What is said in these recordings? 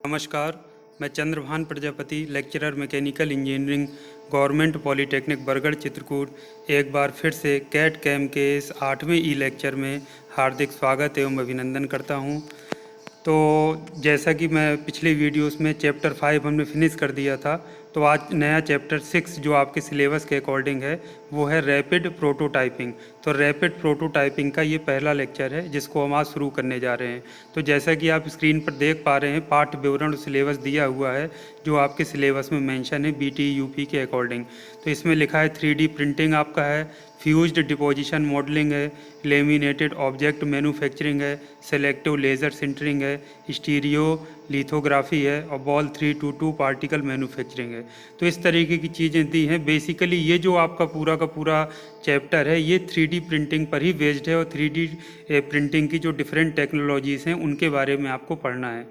नमस्कार, मैं Chandrabhan Prajapati, lecturer mechanical engineering, government polytechnic Bargarh Chitrakoot. एक बार फिर से कैट कैम के इस 8वें ई लेक्चर में हार्दिक स्वागत एवं अभिनंदन करता हूं। तो जैसा कि मैं पिछले वीडियोस में चैप्टर 5 हमने फिनिश कर दिया था, तो आज नया चैप्टर 6 जो आपके सिलेबस के अकॉर्डिंग है वो है रैपिड प्रोटोटाइपिंग। तो रैपिड प्रोटोटाइपिंग का ये पहला लेक्चर है जिसको हम आज शुरू करने जा रहे हैं। तो जैसा कि आप स्क्रीन पर देख पा रहे हैं, पाठ विवरण सिलेबस दिया हुआ है जो आपके सिलेबस में मेंशन है BTE UP के अकॉर्डिंग। तो इसमें लिखा है 3D प्रिंटिंग आपका है, फ्यूज्ड डिपोजिशन मॉडलिंग है, लेमिनेटेड ऑब्जेक्ट मैन्युफैक्चरिंग है, सेलेक्टिव लेज़र सिंटरिंग है, स्टीरियो लिथोग्राफी है और बॉल 322 पार्टिकल मैन्युफैक्चरिंग है। तो इस तरीके की चीज़ें दी हैं। बेसिकली ये जो आपका पूरा का पूरा चैप्टर है ये 3D प्रिंटिंग पर ही बेस्ड है और 3D प्रिंटिंग की जो डिफरेंट टेक्नोलॉजीज़ हैं उनके बारे में आपको पढ़ना है।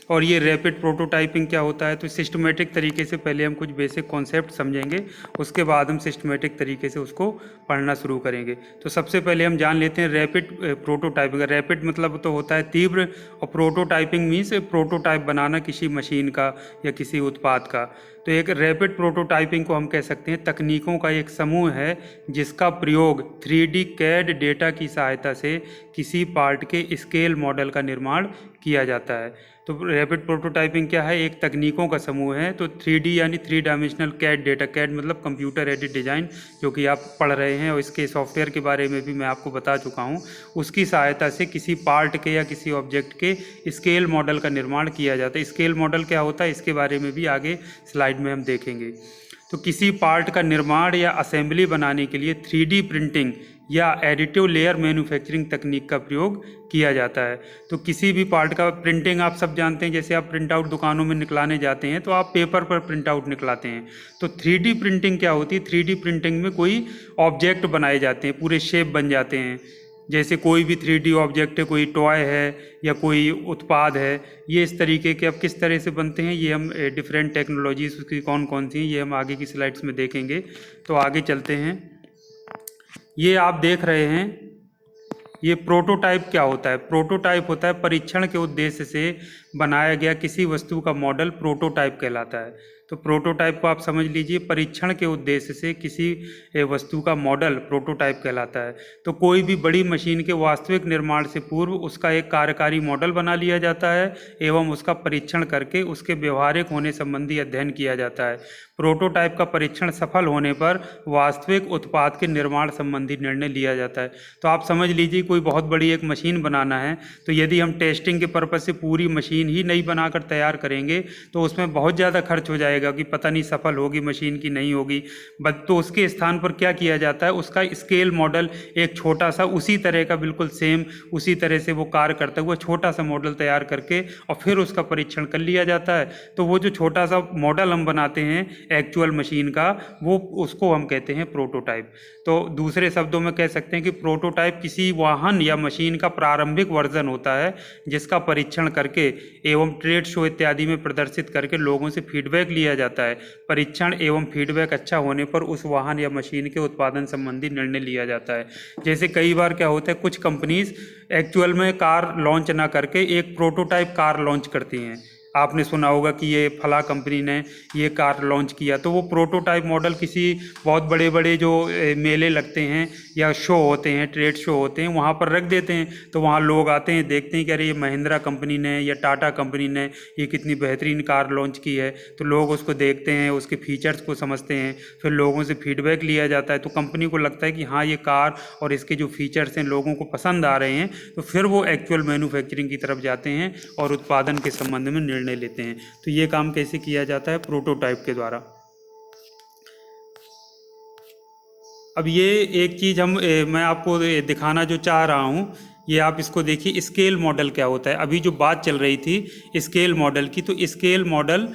और ये रैपिड प्रोटोटाइपिंग क्या होता है, तो सिस्टमेटिक तरीके से पहले हम कुछ बेसिक कॉन्सेप्ट समझेंगे, उसके बाद हम सिस्टमेटिक तरीके से उसको पढ़ना शुरू करेंगे। तो सबसे पहले हम जान लेते हैं रैपिड प्रोटोटाइपिंग। रैपिड मतलब तो होता है तीव्र, और प्रोटोटाइपिंग मीन्स प्रोटोटाइप बनाना किसी मशीन का या किसी उत्पाद का। तो एक रैपिड प्रोटोटाइपिंग को हम कह सकते हैं तकनीकों का एक समूह है जिसका प्रयोग 3D कैड डेटा की सहायता से किसी पार्ट के स्केल मॉडल का निर्माण किया जाता है। तो रैपिड प्रोटोटाइपिंग क्या है, एक तकनीकों का समूह है। तो 3D यानी 3 डायमेंशनल कैड डेटा, कैड मतलब कंप्यूटर एडेड डिज़ाइन, जो कि आप पढ़ रहे हैं और इसके सॉफ्टवेयर के बारे में भी मैं आपको बता चुका हूँ। उसकी सहायता से किसी पार्ट के या किसी ऑब्जेक्ट के स्केल मॉडल का निर्माण किया जाता है। स्केल मॉडल क्या होता है इसके बारे में भी आगे स्लाइड में हम देखेंगे। तो किसी पार्ट का निर्माण या असेंबली बनाने के लिए 3D प्रिंटिंग या एडिटिव लेयर मैन्युफैक्चरिंग तकनीक का प्रयोग किया जाता है। तो किसी भी पार्ट का प्रिंटिंग आप सब जानते हैं, जैसे आप प्रिंट आउट दुकानों में निकलाने जाते हैं तो आप पेपर पर प्रिंट आउट निकलाते हैं। तो 3D प्रिंटिंग क्या होती है, 3D प्रिंटिंग में कोई ऑब्जेक्ट बनाए जाते हैं, पूरे शेप बन जाते हैं। जैसे कोई भी 3D ऑब्जेक्ट है, कोई टॉय है या कोई उत्पाद है, ये इस तरीके के अब किस तरह से बनते हैं, ये हम डिफरेंट टेक्नोलॉजीज उसकी कौन कौन सी हैं ये हम आगे की स्लाइड्स में देखेंगे। तो आगे चलते हैं। ये आप देख रहे हैं, ये प्रोटोटाइप क्या होता है। प्रोटोटाइप होता है परीक्षण के उद्देश्य से बनाया गया किसी वस्तु का मॉडल प्रोटोटाइप कहलाता है। तो प्रोटोटाइप को आप समझ लीजिए, परीक्षण के उद्देश्य से किसी वस्तु का मॉडल प्रोटोटाइप कहलाता है। तो कोई भी बड़ी मशीन के वास्तविक निर्माण से पूर्व उसका एक कार्यकारी मॉडल बना लिया जाता है एवं उसका परीक्षण करके उसके व्यवहारिक होने संबंधी अध्ययन किया जाता है। प्रोटोटाइप का परीक्षण सफल होने पर वास्तविक उत्पाद के निर्माण संबंधी निर्णय लिया जाता है। तो आप समझ लीजिए कोई बहुत बड़ी एक मशीन बनाना है, तो यदि हम टेस्टिंग के पर्पज़ से पूरी मशीन ही नहीं बनाकर तैयार करेंगे तो उसमें बहुत ज़्यादा खर्च हो जाएगा कि पता नहीं सफल होगी मशीन की नहीं होगी। बट तो उसके स्थान पर क्या किया जाता है, उसका स्केल मॉडल एक छोटा सा उसी तरह का बिल्कुल सेम उसी तरह से वो कार्य करता हुआ छोटा सा मॉडल तैयार करके और फिर उसका परीक्षण कर लिया जाता है। तो वो जो छोटा सा मॉडल हम बनाते हैं एक्चुअल मशीन का, वो उसको हम कहते हैं प्रोटोटाइप। तो दूसरे शब्दों में कह सकते हैं कि प्रोटोटाइप किसी वाहन या मशीन का प्रारंभिक वर्जन होता है जिसका परीक्षण करके एवं ट्रेड शो इत्यादि में प्रदर्शित करके लोगों से फीडबैक लिया जाता है। परीक्षण एवं फीडबैक अच्छा होने पर उस वाहन या मशीन के उत्पादन संबंधी निर्णय लिया जाता है। जैसे कई बार क्या होता है, कुछ कंपनीज एक्चुअल में कार लॉन्च ना करके एक प्रोटोटाइप कार लॉन्च करती हैं। आपने सुना होगा कि ये फला कंपनी ने ये कार लॉन्च किया, तो वो प्रोटोटाइप मॉडल किसी बहुत बड़े बड़े जो मेले लगते हैं या शो होते हैं, ट्रेड शो होते हैं, वहाँ पर रख देते हैं। तो वहाँ लोग आते हैं, देखते हैं कि अरे ये महिंद्रा कंपनी ने या टाटा कंपनी ने ये कितनी बेहतरीन कार लॉन्च की है। तो लोग उसको देखते हैं, उसके फीचर्स को समझते हैं, फिर लोगों से फीडबैक लिया जाता है। तो कंपनी को लगता है कि हाँ ये कार और इसके जो फीचर्स हैं लोगों को पसंद आ रहे हैं, तो फिर वो एक्चुअल मैन्युफैक्चरिंग की तरफ जाते हैं और उत्पादन के संबंध में निर्णय लेते हैं। तो ये काम कैसे किया जाता है, प्रोटोटाइप के द्वारा। अब ये एक चीज़ मैं आपको दिखाना जो चाह रहा हूँ, ये आप इसको देखिए, स्केल मॉडल क्या होता है। अभी जो बात चल रही थी स्केल मॉडल की, तो स्केल मॉडल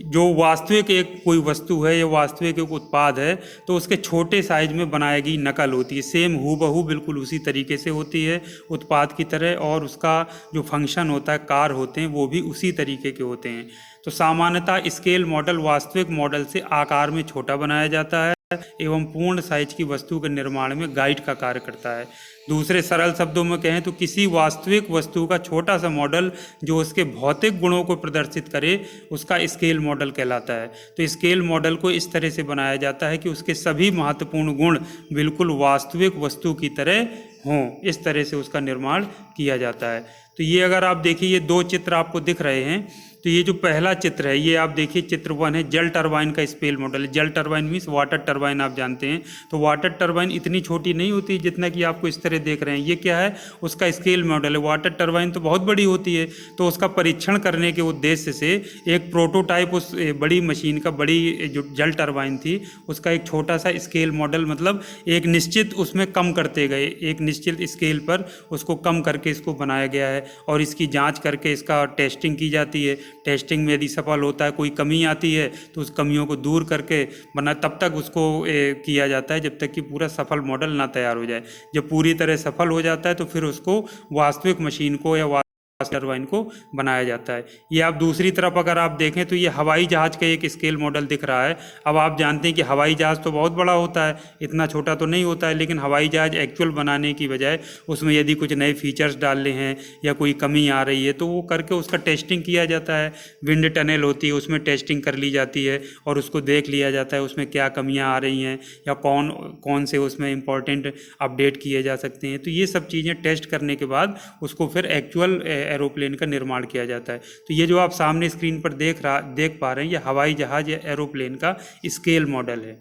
जो वास्तविक एक कोई वस्तु है या वास्तविक एक उत्पाद है तो उसके छोटे साइज में बनाई गई नकल होती है। सेम हूबहू बिल्कुल उसी तरीके से होती है उत्पाद की तरह, और उसका जो फंक्शन होता है, कार होते हैं, वो भी उसी तरीके के होते हैं। तो सामान्यतः स्केल मॉडल वास्तविक मॉडल से आकार में छोटा बनाया जाता है। एवं पूर्ण साइज की वस्तु के निर्माण में गाइड का कार्य करता है। दूसरे सरल शब्दों में कहें तो किसी वास्तविक वस्तु का छोटा सा मॉडल जो उसके भौतिक गुणों को प्रदर्शित करे उसका स्केल मॉडल कहलाता है। तो स्केल मॉडल को इस तरह से बनाया जाता है कि उसके सभी महत्वपूर्ण गुण बिल्कुल वास्तविक वस्तु की तरह हों, इस तरह से उसका निर्माण किया जाता है। तो ये अगर आप देखिए, ये दो चित्र आपको दिख रहे हैं। तो ये जो पहला चित्र है, ये आप देखिए चित्र 1 है, जल टरबाइन का स्केल मॉडल है। जल टरबाइन मीन्स वाटर टरबाइन, आप जानते हैं। तो वाटर टरबाइन इतनी छोटी नहीं होती जितना कि आपको इस तरह देख रहे हैं। ये क्या है, उसका स्केल मॉडल है। वाटर टरबाइन तो बहुत बड़ी होती है। तो उसका परीक्षण करने के उद्देश्य से एक प्रोटोटाइप उस बड़ी मशीन का, बड़ी जो जल टरबाइन थी उसका एक छोटा सा स्केल मॉडल, मतलब एक निश्चित उसमें कम करते गए, एक निश्चित स्केल पर उसको कम करके इसको बनाया गया है। और इसकी जाँच करके इसका टेस्टिंग की जाती है। टेस्टिंग में यदि सफल होता है, कोई कमी आती है तो उस कमियों को दूर करके बना, तब तक उसको किया जाता है जब तक कि पूरा सफल मॉडल ना तैयार हो जाए। जब पूरी तरह सफल हो जाता है तो फिर उसको वास्तविक मशीन को या टरबाइन को बनाया जाता है। ये आप दूसरी तरफ अगर आप देखें तो ये हवाई जहाज़ का एक स्केल मॉडल दिख रहा है। अब आप जानते हैं कि हवाई जहाज़ तो बहुत बड़ा होता है, इतना छोटा तो नहीं होता है। लेकिन हवाई जहाज़ एक्चुअल बनाने की बजाय उसमें यदि कुछ नए फीचर्स डालने हैं या कोई कमी आ रही है तो वो करके उसका टेस्टिंग किया जाता है। विंड टनल होती है, उसमें टेस्टिंग कर ली जाती है और उसको देख लिया जाता है उसमें क्या कमियाँ आ रही हैं या कौन कौन से उसमें इंपॉर्टेंट अपडेट किए जा सकते हैं। तो ये सब चीज़ें टेस्ट करने के बाद उसको फिर एक्चुअल एरोप्लेन का निर्माण किया जाता है। तो ये जो आप सामने स्क्रीन पर देख पा रहे हैं, ये हवाई जहाज़ या एरोप्लेन का स्केल मॉडल है।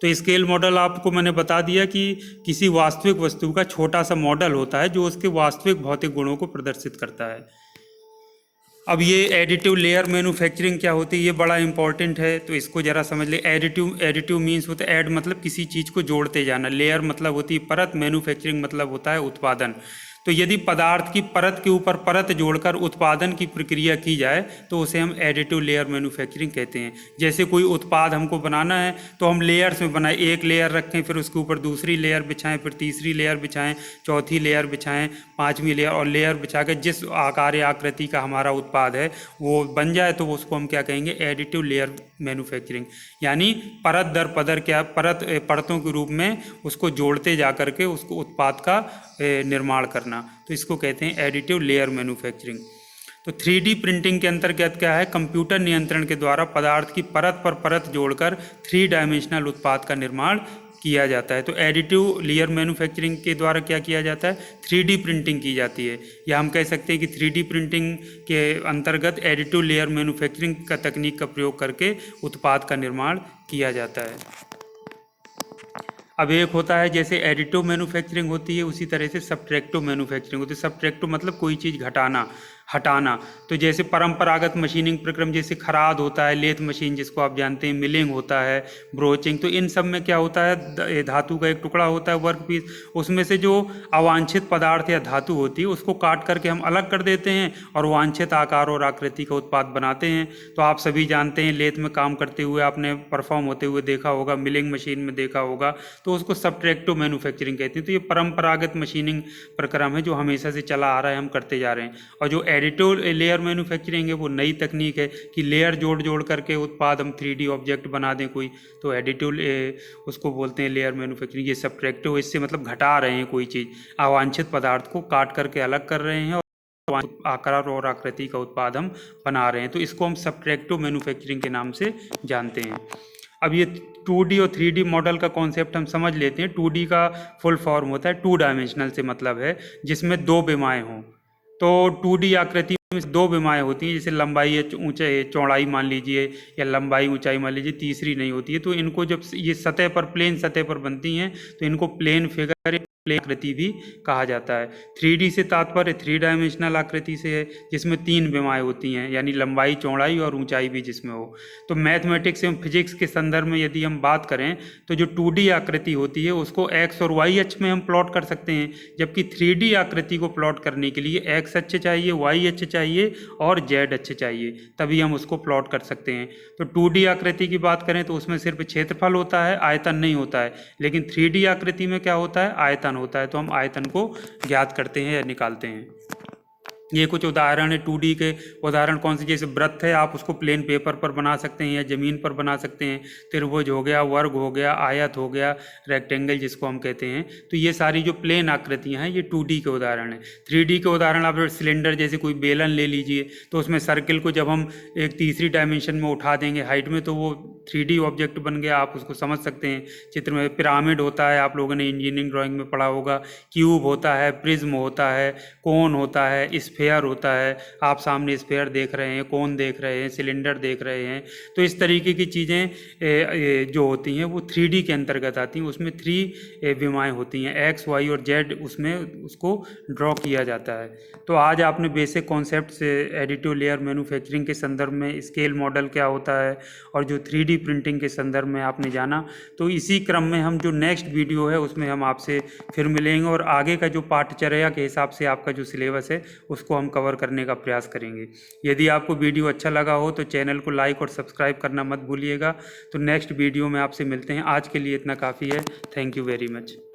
तो स्केल मॉडल आपको मैंने बता दिया कि किसी वास्तविक वस्तु का छोटा सा मॉडल होता है जो उसके वास्तविक भौतिक गुणों को प्रदर्शित करता है। अब ये एडिटिव लेयर मैन्युफैक्चरिंग क्या होती है, ये बड़ा इंपॉर्टेंट है, तो इसको ज़रा समझ ले। एडिटिव मीन्स होता है ऐड, मतलब किसी चीज़ को जोड़ते जाना। लेयर मतलब होती है परत, मैन्युफैक्चरिंग मतलब होता है उत्पादन। तो यदि पदार्थ की परत के ऊपर परत जोड़कर उत्पादन की प्रक्रिया की जाए तो उसे हम एडिटिव लेयर मैन्युफैक्चरिंग कहते हैं। जैसे कोई उत्पाद हमको बनाना है तो हम लेयर्स में बनाएं, एक लेयर रखें, फिर उसके ऊपर दूसरी लेयर बिछाएं, फिर तीसरी लेयर बिछाएं, चौथी लेयर बिछाएं, पांचवी लेयर, और लेयर बिछा कर जिस आकार या आकृति का हमारा उत्पाद है वो बन जाए तो उसको हम क्या कहेंगे, एडिटिव लेयर मैन्युफैक्चरिंग। यानी परत दर परत, क्या परतों के रूप में उसको जोड़ते जा करके उसको उत्पाद का निर्माण करना, तो इसको कहते हैं एडिटिव लेयर मैन्युफैक्चरिंग। तो 3D प्रिंटिंग के अंतर्गत क्या है, कंप्यूटर नियंत्रण के द्वारा पदार्थ की परत पर परत जोड़कर 3 डायमेंशनल उत्पाद का निर्माण किया जाता है। तो एडिटिव लेयर मैन्युफैक्चरिंग के द्वारा क्या किया जाता है, 3D प्रिंटिंग की जाती है, या हम कह सकते हैं कि 3D प्रिंटिंग के अंतर्गत एडिटिव लेयर मैन्युफैक्चरिंग का तकनीक का प्रयोग करके उत्पाद का निर्माण किया जाता है। अब एक होता है जैसे एडिटिव मैन्युफैक्चरिंग होती है, उसी तरह से सब्ट्रैक्टिव मैन्युफैक्चरिंग होती है। सब्ट्रैक्टिव मतलब कोई चीज़ घटाना, हटाना। तो जैसे परंपरागत मशीनिंग प्रक्रम, जैसे खराद होता है, लेथ मशीन जिसको आप जानते हैं, मिलिंग होता है, ब्रोचिंग, तो इन सब में क्या होता है, धातु का एक टुकड़ा होता है, वर्क पीस, उसमें से जो अवांछित पदार्थ या धातु होती है उसको काट करके हम अलग कर देते हैं और वांछित आकार और आकृति का उत्पाद बनाते हैं। तो आप सभी जानते हैं, लेथ में काम करते हुए आपने परफॉर्म होते हुए देखा होगा, मिलिंग मशीन में देखा होगा, तो उसको सब्ट्रैक्टिव मैन्युफैक्चरिंग कहते हैं। तो ये परंपरागत मशीनिंग प्रक्रम है जो हमेशा से चला आ रहा है, हम करते जा रहे हैं। और जो एडिटिव लेयर मैन्युफैक्चरिंग है वो नई तकनीक है कि लेयर जोड़ जोड़ करके उत्पाद हम 3D ऑब्जेक्ट बना दें कोई, तो एडिटिव उसको बोलते हैं लेयर मैन्युफैक्चरिंग। ये सब्ट्रैक्टिव, इससे मतलब घटा रहे हैं कोई चीज़, अवांछित पदार्थ को काट करके अलग कर रहे हैं और आकार और आकृति का उत्पाद हम बना रहे हैं, तो इसको हम सब्ट्रैक्टिव मैन्युफैक्चरिंग के नाम से जानते हैं। अब ये 2D और 3D मॉडल का कॉन्सेप्ट हम समझ लेते हैं। 2D का फुल फॉर्म होता है 2 डायमेंशनल, से मतलब है जिसमें 2 विमाएँ हों। तो 2D आकृति में 2 विमाएँ होती हैं, जैसे लंबाई या ऊंचाई चौड़ाई मान लीजिए, या लंबाई ऊंचाई मान लीजिए, तीसरी नहीं होती है। तो इनको जब ये सतह पर, प्लेन सतह पर बनती हैं तो इनको प्लेन फिगर, प्लेन आकृति भी कहा जाता है। 3D से तात्पर्य 3 डायमेंशनल आकृति से है, जिसमें 3 विमाएँ होती हैं, यानी लंबाई, चौड़ाई और ऊंचाई भी जिसमें हो। तो मैथमेटिक्स एवं फिजिक्स के संदर्भ में यदि हम बात करें तो जो 2D आकृति होती है उसको x और y अक्ष में हम प्लॉट कर सकते हैं, जबकि 3D आकृति को प्लॉट करने के लिए x अक्ष चाहिए, y अक्ष चाहिए और z अक्ष चाहिए, तभी हम उसको प्लॉट कर सकते हैं। तो 2D आकृति की बात करें तो उसमें सिर्फ क्षेत्रफल होता है, आयतन नहीं होता है, लेकिन 3D आकृति में क्या होता है, आयतन होता है। तो हम आयतन को ज्ञात करते हैं या निकालते हैं। ये कुछ उदाहरण है 2D के उदाहरण। कौन से, जैसे वृत्त है, आप उसको प्लेन पेपर पर बना सकते हैं या ज़मीन पर बना सकते हैं। त्रिभुज हो गया, वर्ग हो गया, आयत हो गया, रेक्टेंगल जिसको हम कहते हैं। तो ये सारी जो प्लेन आकृतियां हैं ये 2D के उदाहरण हैं। 3D के उदाहरण आप सिलेंडर जैसे कोई बेलन ले लीजिए, तो उसमें सर्किल को जब हम एक तीसरी डायमेंशन में उठा देंगे हाइट में, तो वो 3D ऑब्जेक्ट बन गया। आप उसको समझ सकते हैं चित्र में। पिरामिड होता है, आप लोगों ने इंजीनियरिंग ड्राइंग में पढ़ा होगा। क्यूब होता है, प्रिज्म होता है, कोन होता है, स्फेयर होता है। आप सामने स्फेयर देख रहे हैं, कोन देख रहे हैं, सिलेंडर देख रहे हैं। तो इस तरीके की चीज़ें जो होती हैं वो 3D के अंतर्गत आती हैं। उसमें 3 विमाएँ होती हैं, एक्स, वाई और जेड, उसमें उसको ड्रॉ किया जाता है। तो आज आपने बेसिक कॉन्सेप्ट से एडिटिव लेयर मैन्युफैक्चरिंग के संदर्भ में स्केल मॉडल क्या होता है और जो 3D प्रिंटिंग के संदर्भ में आपने जाना। तो इसी क्रम में हम जो नेक्स्ट वीडियो है उसमें हम आपसे फिर मिलेंगे और आगे का जो पाठचर्या के हिसाब से आपका जो सिलेबस है उसको हम कवर करने का प्रयास करेंगे। यदि आपको वीडियो अच्छा लगा हो तो चैनल को लाइक और सब्सक्राइब करना मत भूलिएगा। तो नेक्स्ट वीडियो में आपसे मिलते हैं। आज के लिए इतना काफ़ी है। Thank you very much.